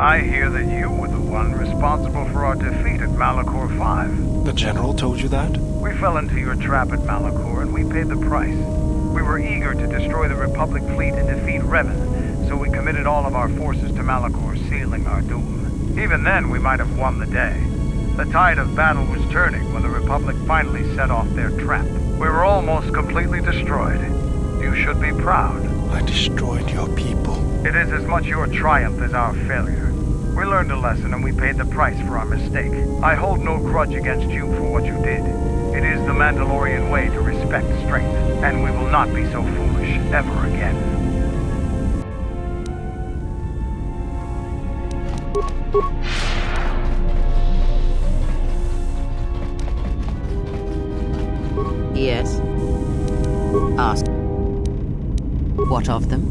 I hear that you were the one responsible for our defeat at Malachor 5. The General told you that? We fell into your trap at Malachor and we paid the price. We were eager to destroy the Republic fleet and defeat Revan, so we committed all of our forces to Malachor, sealing our doom. Even then, we might have won the day. The tide of battle was turning when the Republic finally set off their trap. We were almost completely destroyed. You should be proud. I destroyed your people. It is as much your triumph as our failure. We learned a lesson and we paid the price for our mistake. I hold no grudge against you for what you did. It is the Mandalorian way to respect strength, and we will not be so foolish ever again. Yes. Ask. What of them?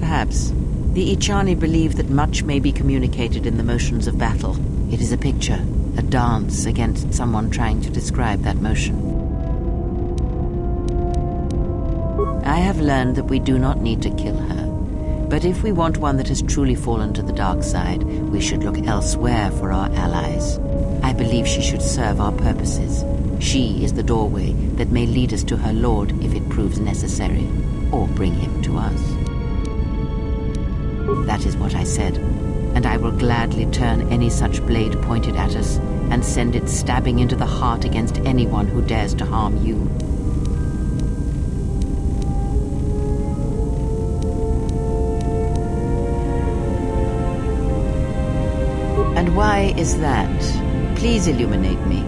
Perhaps. The Ichani believe that much may be communicated in the motions of battle. It is a picture, a dance against someone trying to describe that motion. I have learned that we do not need to kill her. But if we want one that has truly fallen to the dark side, we should look elsewhere for our allies. I believe she should serve our purposes. She is the doorway that may lead us to her lord if it proves necessary, or bring him to us. That is what I said, and I will gladly turn any such blade pointed at us and send it stabbing into the heart against anyone who dares to harm you. And why is that? Please illuminate me.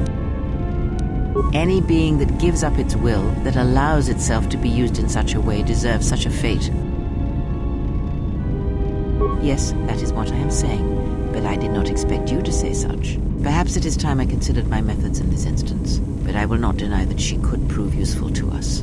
Any being that gives up its will, that allows itself to be used in such a way, deserves such a fate. Yes, that is what I am saying, but I did not expect you to say such. Perhaps it is time I considered my methods in this instance, but I will not deny that she could prove useful to us.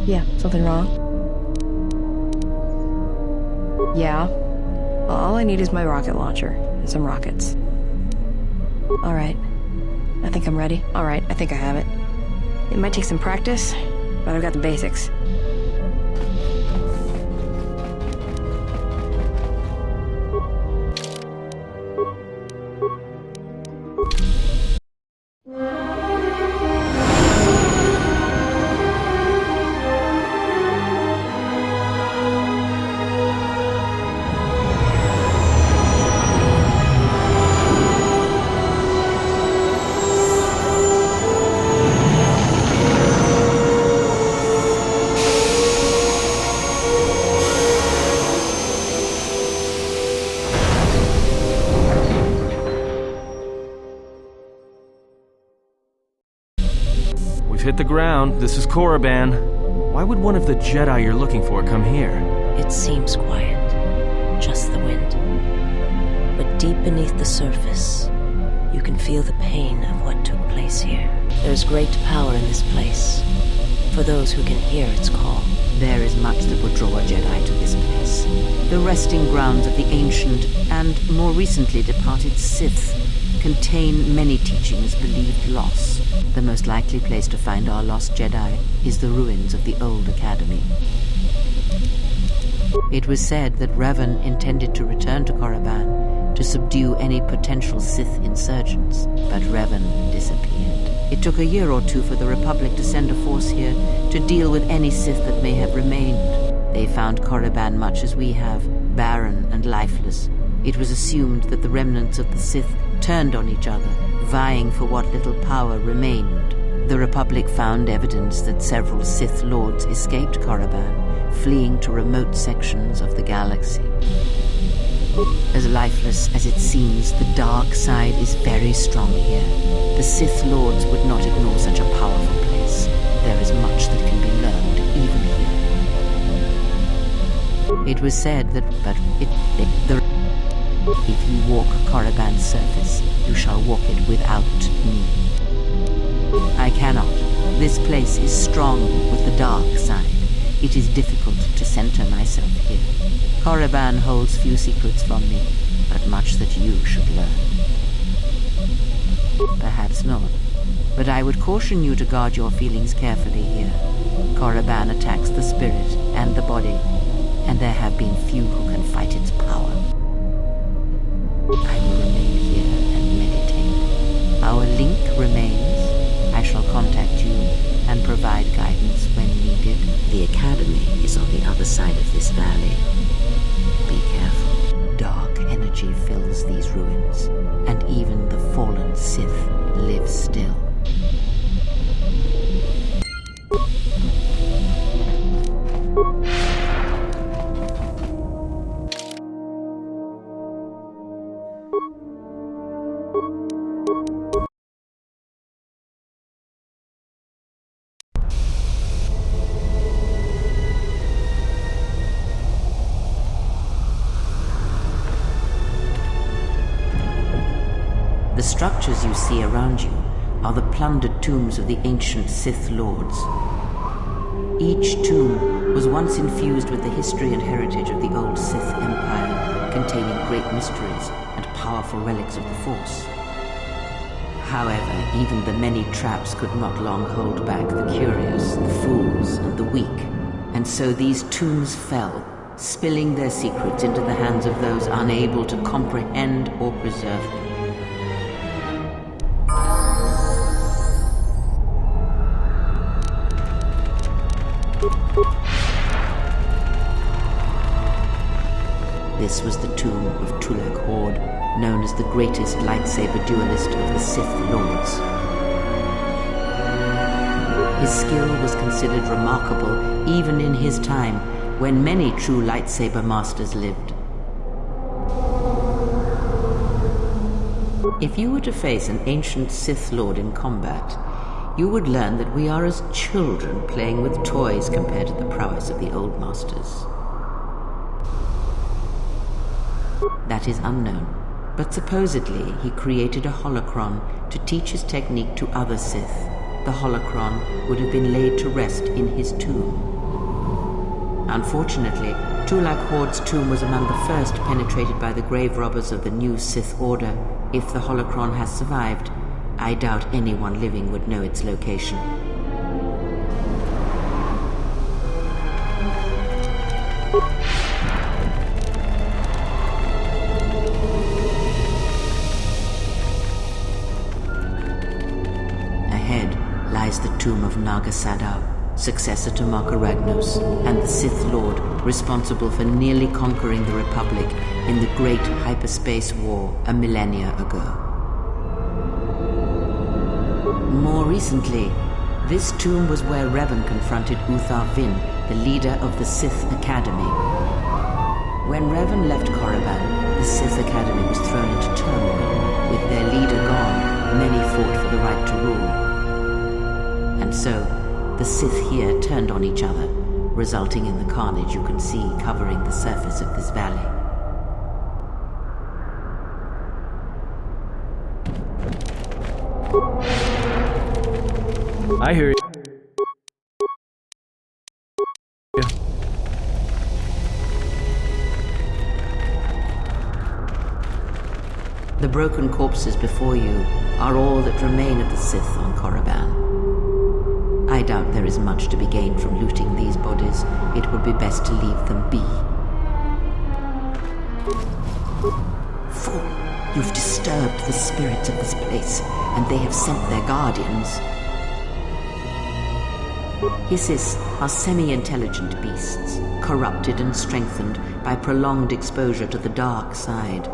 Yeah, something wrong? Yeah. Well, all I need is my rocket launcher and some rockets. Alright. I think I'm ready. Alright, I think I have it. It might take some practice, but I've got the basics. Hit the ground. This is Korriban. Why would one of the Jedi you're looking for come here? It seems quiet. Just the wind. But deep beneath the surface, you can feel the pain of what took place here. There's great power in this place, for those who can hear its call. There is much that would draw a Jedi to this place. The resting grounds of the ancient and more recently departed Sith contain many teachings believed lost. The most likely place to find our lost Jedi is the ruins of the old academy. It was said that Revan intended to return to Korriban to subdue any potential Sith insurgents, but Revan disappeared. It took a year or two for the Republic to send a force here to deal with any Sith that may have remained. They found Korriban much as we have, barren and lifeless. It was assumed that the remnants of the Sith turned on each other, vying for what little power remained. The Republic found evidence that several Sith Lords escaped Korriban, fleeing to remote sections of the galaxy. As lifeless as it seems, the dark side is very strong here. The Sith Lords would not ignore such a powerful place. There is much that can be learned, even here. It was said that, if you walk Korriban's surface, you shall walk it without me. I cannot. This place is strong with the dark side. It is difficult to center myself here. Korriban holds few secrets from me, but much that you should learn. Perhaps not, but I would caution you to guard your feelings carefully here. Korriban attacks the spirit and the body, and there have been few who can fight its power. I will remain here and meditate. Our link remains. I shall contact you and provide guidance when needed. The Academy is on the other side of this valley. Be careful. Dark energy fills these ruins, and even the fallen Sith live still. The structures you see around you are the plundered tombs of the ancient Sith Lords. Each tomb was once infused with the history and heritage of the old Sith Empire, containing great mysteries and powerful relics of the Force. However, even the many traps could not long hold back the curious, the fools, and the weak, and so these tombs fell, spilling their secrets into the hands of those unable to comprehend or preserve them. This was the tomb of Tulak Hord, known as the greatest lightsaber duelist of the Sith Lords. His skill was considered remarkable even in his time, when many true lightsaber masters lived. If you were to face an ancient Sith Lord in combat, you would learn that we are as children playing with toys compared to the prowess of the old masters. That is unknown, but supposedly he created a holocron to teach his technique to other Sith. The holocron would have been laid to rest in his tomb. Unfortunately, Tulak Hord's tomb was among the first penetrated by the grave robbers of the new Sith Order. If the holocron has survived, I doubt anyone living would know its location. Ahead lies the tomb of Naga Sadow, successor to Marka Ragnos, and the Sith Lord responsible for nearly conquering the Republic in the Great Hyperspace War a millennia ago. More recently, this tomb was where Revan confronted Uthar Vin, the leader of the Sith Academy. When Revan left Korriban, the Sith Academy was thrown into turmoil. With their leader gone, many fought for the right to rule. And so, the Sith here turned on each other, resulting in the carnage you can see covering the surface of this valley. I hear you. The broken corpses before you are all that remain of the Sith on Korriban. I doubt there is much to be gained from looting these bodies. It would be best to leave them be. Fool! You've disturbed the spirits of this place, and they have sent their guardians. Hissis are semi-intelligent beasts, corrupted and strengthened by prolonged exposure to the dark side.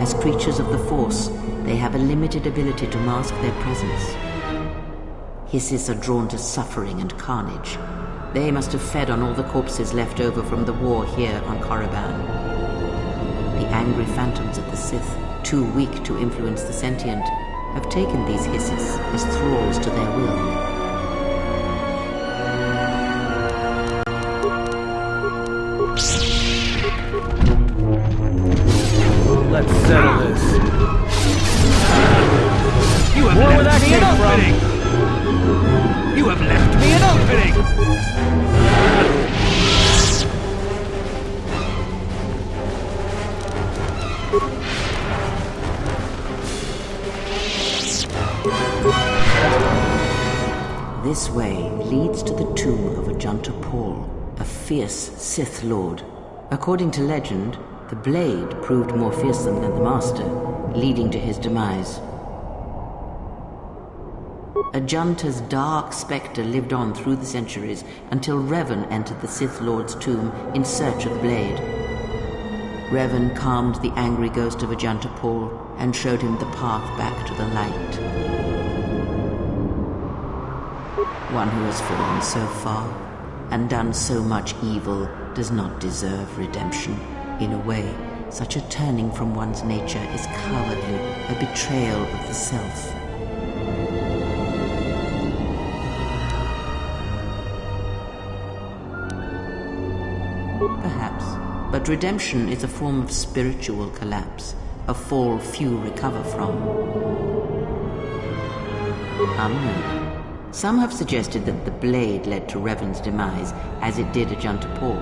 As creatures of the Force, they have a limited ability to mask their presence. Hissis are drawn to suffering and carnage. They must have fed on all the corpses left over from the war here on Korriban. The angry phantoms of the Sith, too weak to influence the sentient, have taken these Hissis as thralls to their will. Let's settle this. You have More where left that me came an from. opening! You have left me an opening! this way leads to the tomb of Ajanta Paul, a fierce Sith Lord. According to legend, the blade proved more fearsome than the Master, leading to his demise. Ajanta's dark spectre lived on through the centuries until Revan entered the Sith Lord's tomb in search of the blade. Revan calmed the angry ghost of Ajanta Paul and showed him the path back to the light. One who has fallen so far and done so much evil does not deserve redemption. In a way, such a turning from one's nature is cowardly, a betrayal of the self. Perhaps, but redemption is a form of spiritual collapse, a fall few recover from. Unknown. Some have suggested that the blade led to Revan's demise, as it did Ajanta Paul.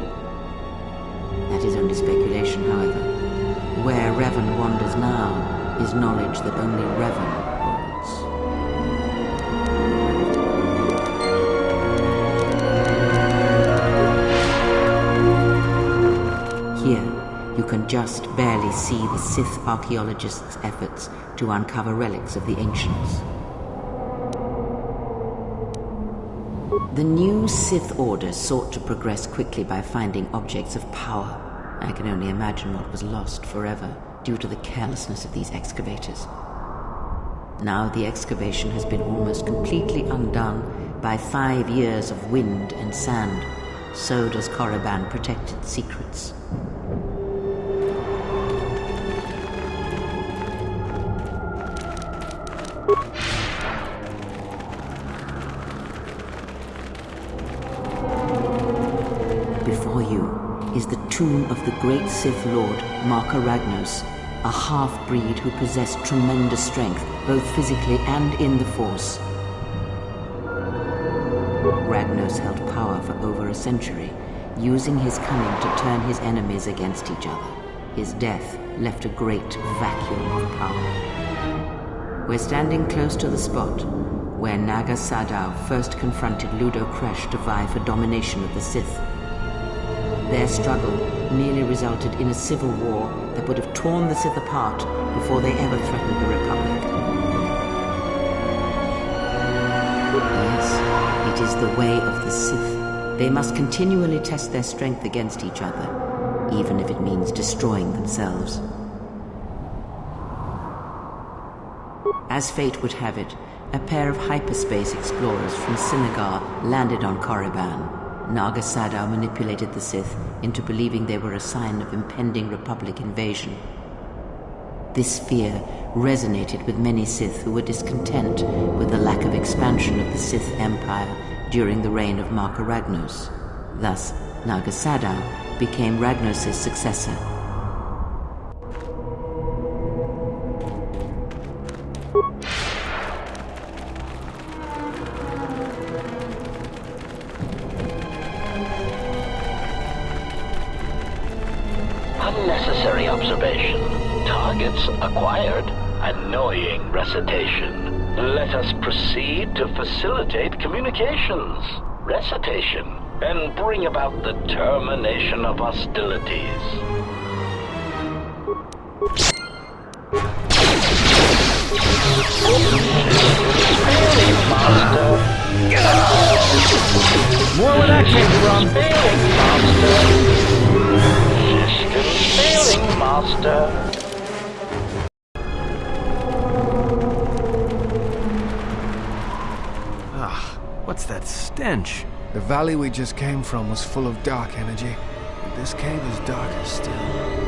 That is only speculation, however. Where Revan wanders now is knowledge that only Revan holds. Here, you can just barely see the Sith archaeologists' efforts to uncover relics of the ancients. The new Sith Order sought to progress quickly by finding objects of power. I can only imagine what was lost forever due to the carelessness of these excavators. Now the excavation has been almost completely undone by 5 years of wind and sand. So does Korriban protect its secrets. Before you is the tomb of the great Sith Lord, Marka Ragnos, a half-breed who possessed tremendous strength, both physically and in the Force. Ragnos held power for over a century, using his cunning to turn his enemies against each other. His death left a great vacuum of power. We're standing close to the spot where Naga Sadow first confronted Ludo Kresh to vie for domination of the Sith. Their struggle nearly resulted in a civil war that would have torn the Sith apart before they ever threatened the Republic. Yes, it is the way of the Sith. They must continually test their strength against each other, even if it means destroying themselves. As fate would have it, a pair of hyperspace explorers from Sinagar landed on Korriban. Naga Sadow manipulated the Sith into believing they were a sign of impending Republic invasion. This fear resonated with many Sith who were discontent with the lack of expansion of the Sith Empire during the reign of Marka Ragnos. Thus, Naga Sadow became Ragnos' successor. Unnecessary observation. Targets acquired. Annoying recitation. Let us proceed to facilitate communications. Recitation. And bring about the termination of hostilities. Master. More where that came from. Failing, Master. What's that stench? The valley we just came from was full of dark energy. But this cave is darker still.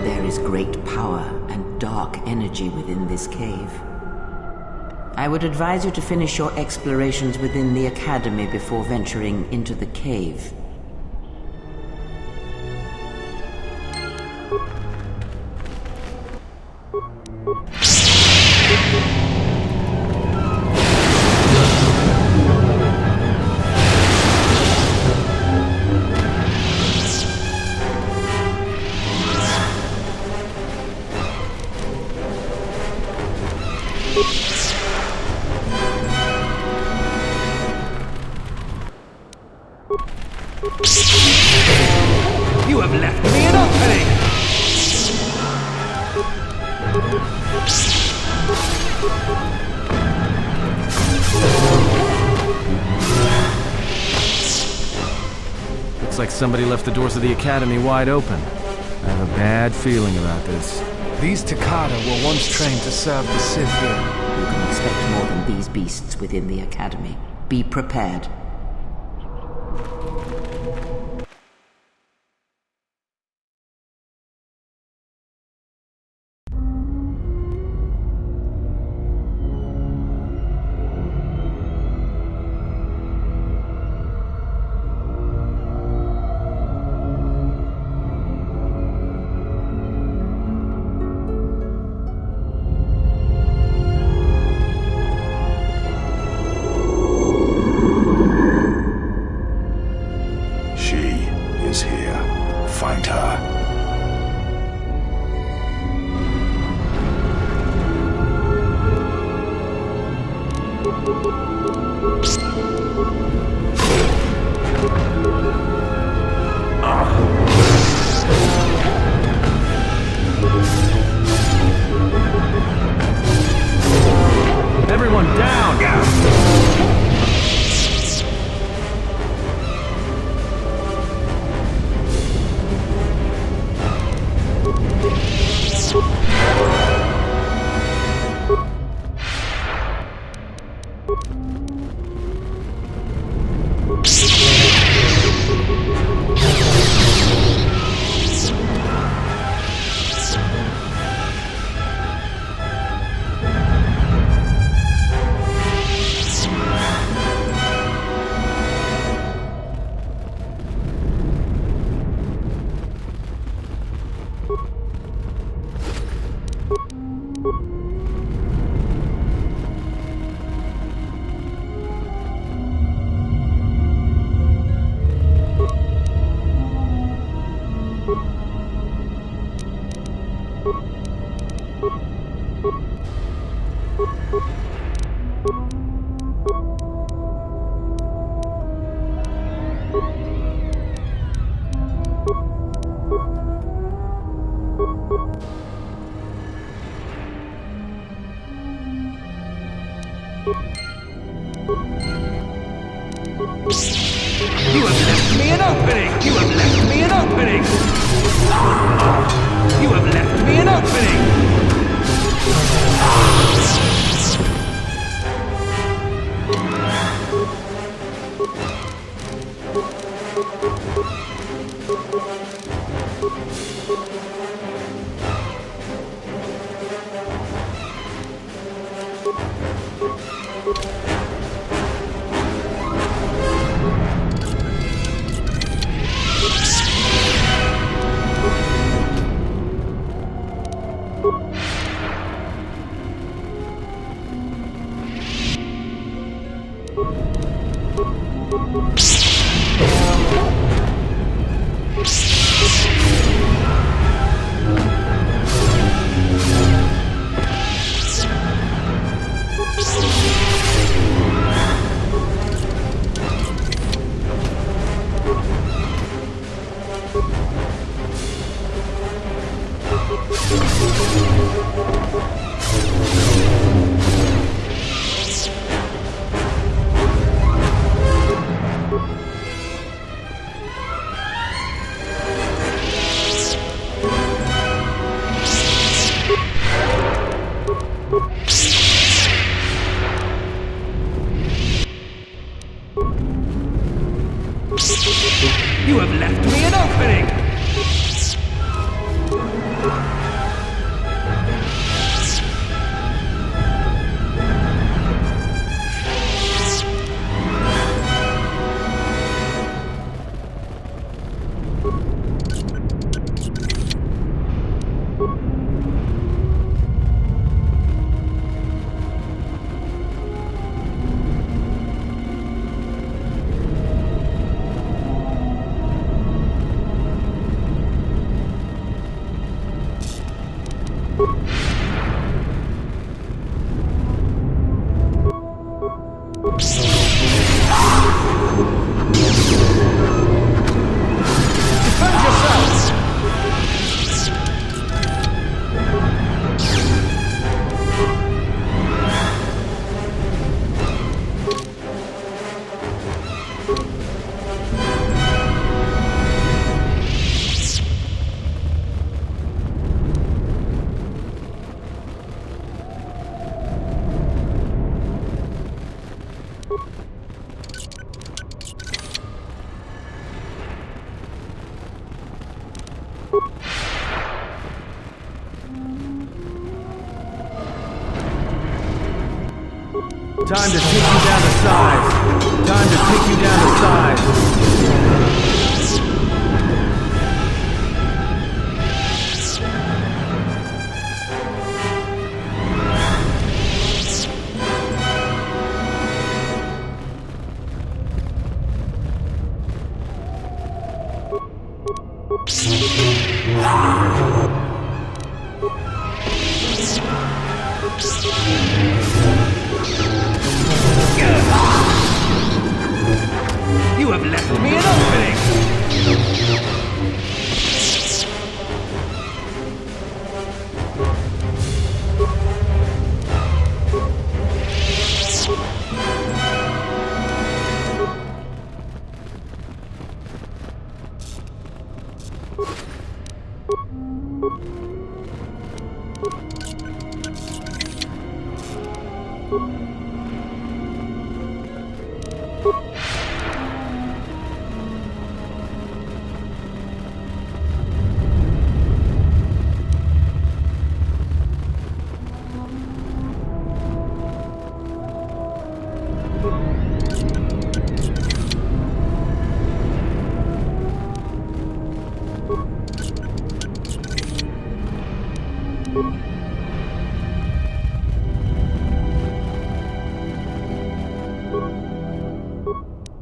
There is great power and dark energy within this cave. I would advise you to finish your explorations within the Academy before venturing into the cave. opening! Looks like somebody left the doors of the Academy wide open. I have a bad feeling about this. These Takata were once trained to serve the Sith here. You can expect more than these beasts within the Academy. Be prepared. Everyone down! You have left me an opening! You have left me an opening! You have left me an opening! You have left me an opening! Defend yourselves! Time to take you down to size. Time to take you down to size. You have left me an opening!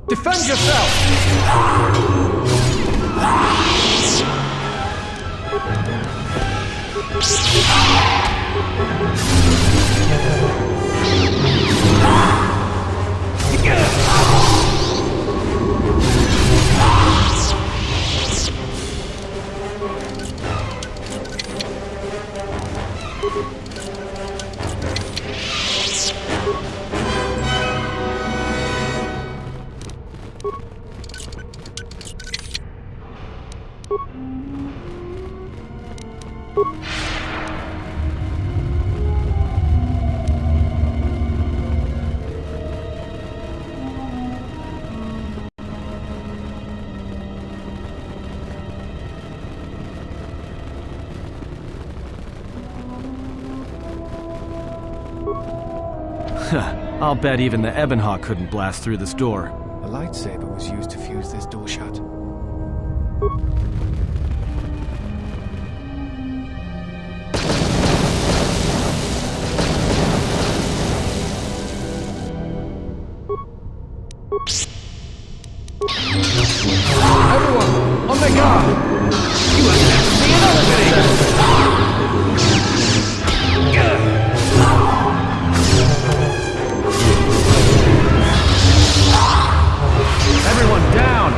Defend yourself! I'll bet even the Ebonhawk couldn't blast through this door. A lightsaber was used to fuse this door shut. Everyone, on their guard! You have left me an opening! Everyone down!